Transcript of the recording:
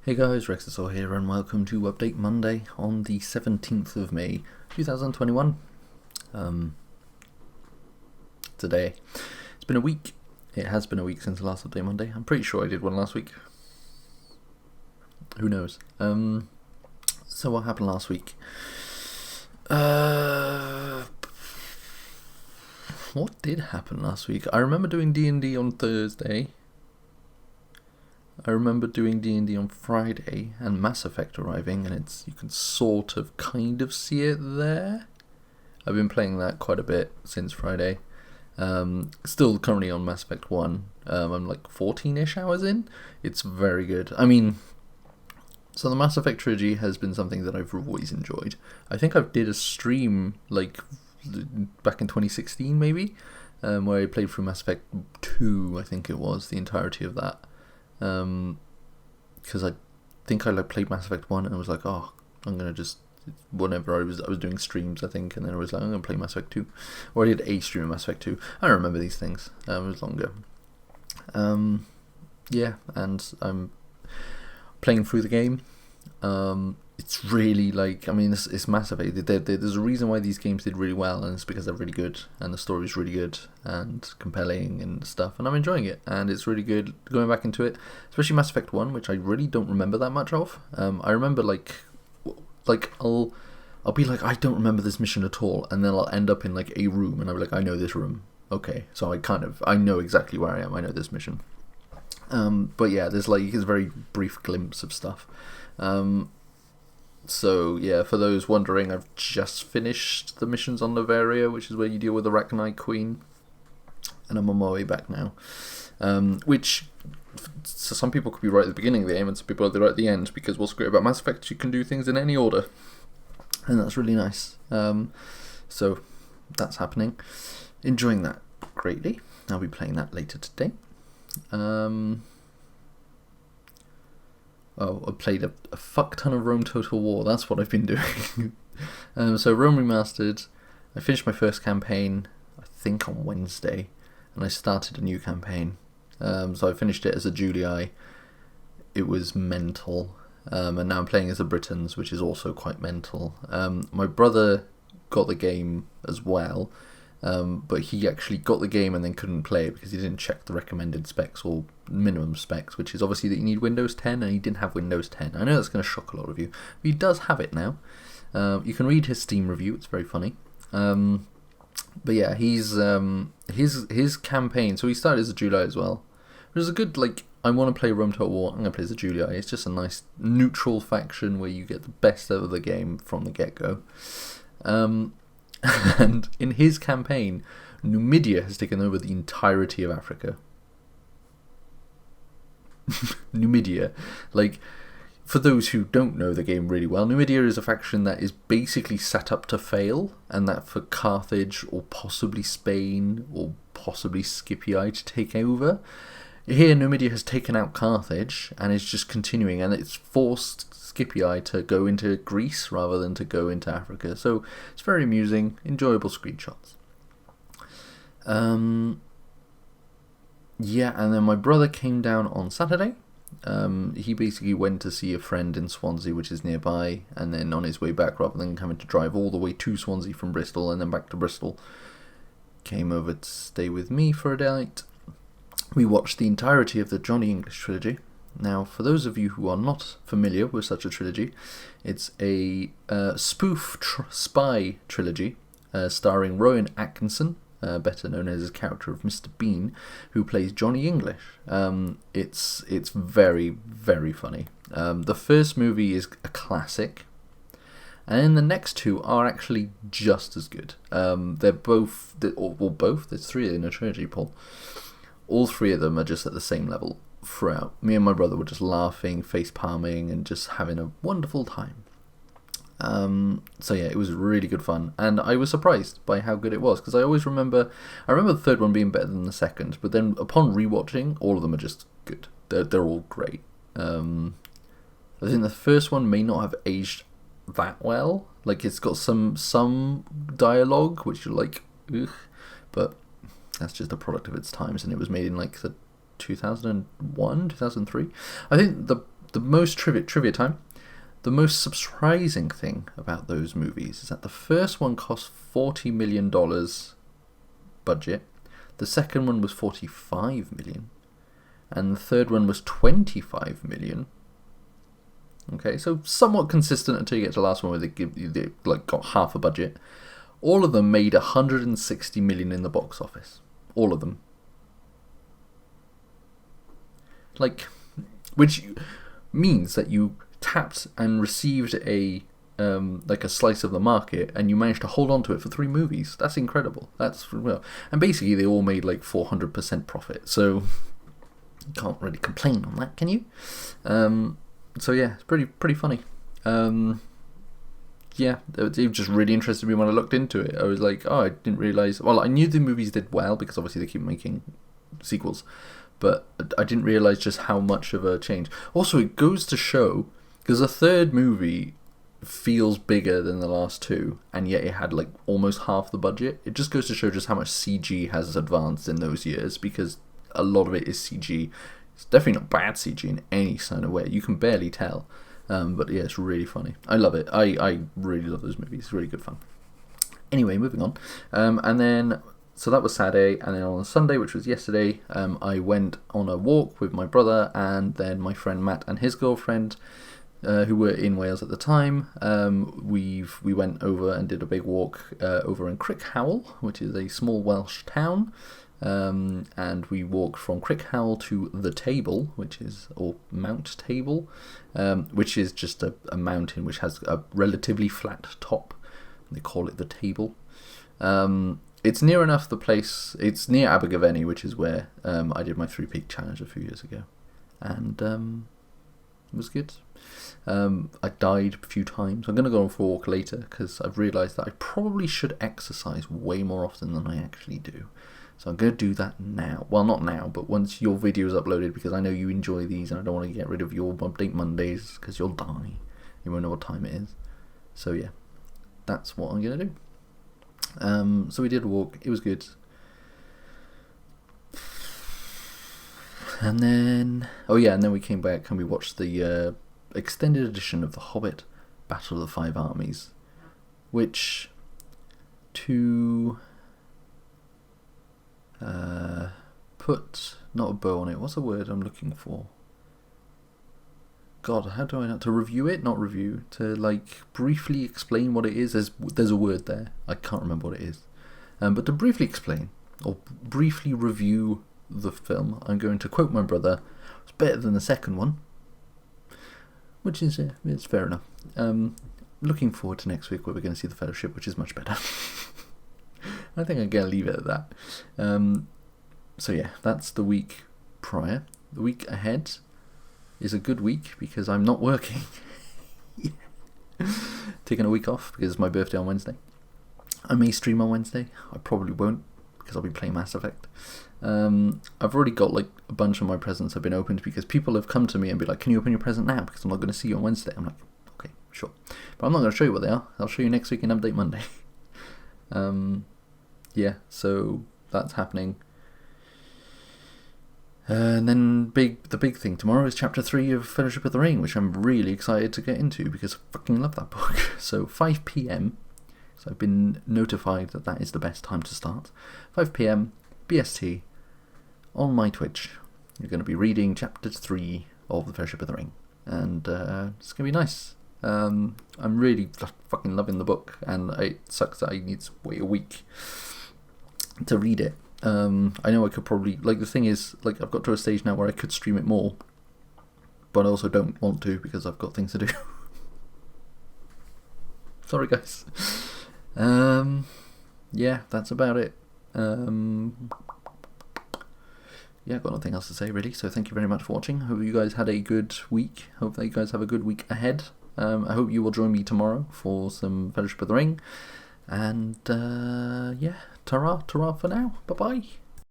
Hey guys, Rexasol here and welcome to Update Monday on the 17th of May 2021. Today, it's been a week. It has been a week since the last Update Monday. I'm pretty sure I did one last week. Who knows? So what happened last week? What did happen last week? I remember doing D&D on Thursday. I remember doing D&D on Friday and Mass Effect arriving, and you can sort of kind of see it there. I've been playing that quite a bit since Friday. Still currently on Mass Effect 1. I'm like 14-ish hours in. It's very good. I mean, so the Mass Effect Trilogy has been something that I've always enjoyed. I think I did a stream like back in 2016 maybe, where I played through Mass Effect 2, I think it was, the entirety of that. Because I think I played Mass Effect 1 and I was like, oh, I'm going to just, whenever I was doing streams, I think, and then I was like, I'm going to play Mass Effect 2. Or I did a stream of Mass Effect 2. I don't remember these things. It was long ago. Yeah, and I'm playing through the game. It's really it's Mass Effect. There's a reason why these games did really well, and it's because they're really good, and the story's really good and compelling and stuff, and I'm enjoying it, and it's really good going back into it, especially Mass Effect 1, which I really don't remember that much of. I remember I'll be like, I don't remember this mission at all, and then I'll end up in like a room, and I'll be like, I know this room. Okay, so I know exactly where I am. I know this mission. But yeah, there's like a very brief glimpse of stuff. So yeah, for those wondering, I've just finished the missions on Novaria, which is where you deal with the Arachnite Queen, and I'm on my way back now. So some people could be right at the beginning of the game, and some people are right at the end, because what's great about Mass Effect, you can do things in any order, and that's really nice. So that's happening. Enjoying that greatly. I'll be playing that later today. I played a fuck ton of Rome Total War. That's what I've been doing. So Rome Remastered. I finished my first campaign, I think on Wednesday, and I started a new campaign. So I finished it as a Julii. It was mental. And now I'm playing as the Britons, which is also quite mental. My brother got the game as well. But he actually got the game and then couldn't play it because he didn't check the recommended specs or minimum specs, which is obviously that you need Windows 10, and he didn't have Windows 10. I know that's going to shock a lot of you, but he does have it now. You can read his Steam review; it's very funny. But yeah, he's his campaign. So he started as a Julii as well. It was a good I want to play Rome Total War. I'm going to play as a Julii. It's just a nice neutral faction where you get the best out of the game from the get-go. And in his campaign, Numidia has taken over the entirety of Africa. Numidia. For those who don't know the game really well, Numidia is a faction that is basically set up to fail, and that for Carthage or possibly Spain or possibly Scipii to take over. Here, Numidia has taken out Carthage and is just continuing, and it's forced Scipii to go into Greece rather than to go into Africa. So it's very amusing, enjoyable screenshots. Yeah, and then my brother came down on Saturday. He basically went to see a friend in Swansea, which is nearby, and then on his way back, rather than having to drive all the way to Swansea from Bristol and then back to Bristol, came over to stay with me for a night. We watched the entirety of the Johnny English trilogy. Now, for those of you who are not familiar with such a trilogy, it's a spoof spy trilogy starring Rowan Atkinson, better known as his character of Mr. Bean, who plays Johnny English. It's very, very funny. The first movie is a classic, and then the next two are actually just as good. They're both, there's three in a trilogy, Paul. All three of them are just at the same level throughout. Me and my brother were just laughing, face palming, and just having a wonderful time. So yeah, it was really good fun, and I was surprised by how good it was, because I remember the third one being better than the second, but then upon rewatching, all of them are just good. They're all great. I think the first one may not have aged that well. It's got some dialogue which you're like, ugh, but that's just a product of its times, and it was made in the 2001, 2003. I think the most trivia time. The most surprising thing about those movies is that the first one cost $40 million budget, the second one was $45 million, and the third one was $25 million. Okay, so somewhat consistent until you get to the last one where they like got half a budget. All of them made $160 million in the box office. All of them. Like, which means that you tapped and received a like a slice of the market, and you managed to hold on to it for 3 movies. That's incredible. That's well, and basically they all made like 400% profit. So you can't really complain on that, can you? So yeah, it's pretty funny. Yeah, it just really interested me when I looked into it. I was like, oh, I didn't realise... Well, I knew the movies did well, because obviously they keep making sequels, but I didn't realise just how much of a change. Also, it goes to show, because the third movie feels bigger than the last 2, and yet it had like almost half the budget. It just goes to show just how much CG has advanced in those years, because a lot of it is CG. It's definitely not bad CG in any kind of way. You can barely tell. But yeah, it's really funny. I love it. I really love those movies. It's really good fun. Anyway, moving on. And then, so that was Saturday. And then on Sunday, which was yesterday, I went on a walk with my brother and then my friend Matt and his girlfriend, who were in Wales at the time. We went over and did a big walk over in Crickhowell, which is a small Welsh town. And we walked from Crickhowell to the Table, or Mount Table, which is just a mountain which has a relatively flat top. They call it the Table. It's near enough the place. It's near Abergavenny, which is where I did my 3-peak challenge a few years ago, and it was good. I died a few times. I'm going to go on for a walk later because I've realised that I probably should exercise way more often than I actually do. So I'm going to do that now. Well, not now, but once your video is uploaded, because I know you enjoy these and I don't want to get rid of your Update Mondays because you'll die. You won't know what time it is. So yeah, that's what I'm going to do. So we did a walk. It was good. And then... Oh yeah, and then we came back and we watched the extended edition of The Hobbit, Battle of the Five Armies, which to... put not a bow on it. What's the word I'm looking for? God, how do I know? To review it, not review. To like briefly explain what it is. There's a word there. I can't remember what it is. But to briefly explain or briefly review the film, I'm going to quote my brother. It's better than the second one, which is it's fair enough. Looking forward to next week where we're going to see The Fellowship, which is much better. I think I'm going to leave it at that. So yeah, that's the week prior. The week ahead is a good week because I'm not working. Taking a week off because it's my birthday on Wednesday. I may stream on Wednesday. I probably won't because I'll be playing Mass Effect. I've already got like a bunch of my presents have been opened because people have come to me and be like, can you open your present now? Because I'm not going to see you on Wednesday. I'm like, okay, sure. But I'm not going to show you what they are. I'll show you next week in Update Monday. Yeah, so that's happening. And then the big thing tomorrow is Chapter 3 of Fellowship of the Ring, which I'm really excited to get into because I fucking love that book. So 5 PM, so I've been notified that is the best time to start. 5 PM, BST, on my Twitch. You're going to be reading Chapter 3 of the Fellowship of the Ring. And it's going to be nice. I'm really fucking loving the book, and it sucks that I need to wait a week to read it. I know I could probably, like, the thing is, like, I've got to a stage now where I could stream it more, but I also don't want to because I've got things to do. Sorry guys. Yeah, that's about it. Yeah, I've got nothing else to say really, so thank you very much for watching. Hope you guys had a good week. Hope that you guys have a good week ahead. I hope you will join me tomorrow for some Fellowship of the Ring. And yeah, ta-ra for now. Bye-bye.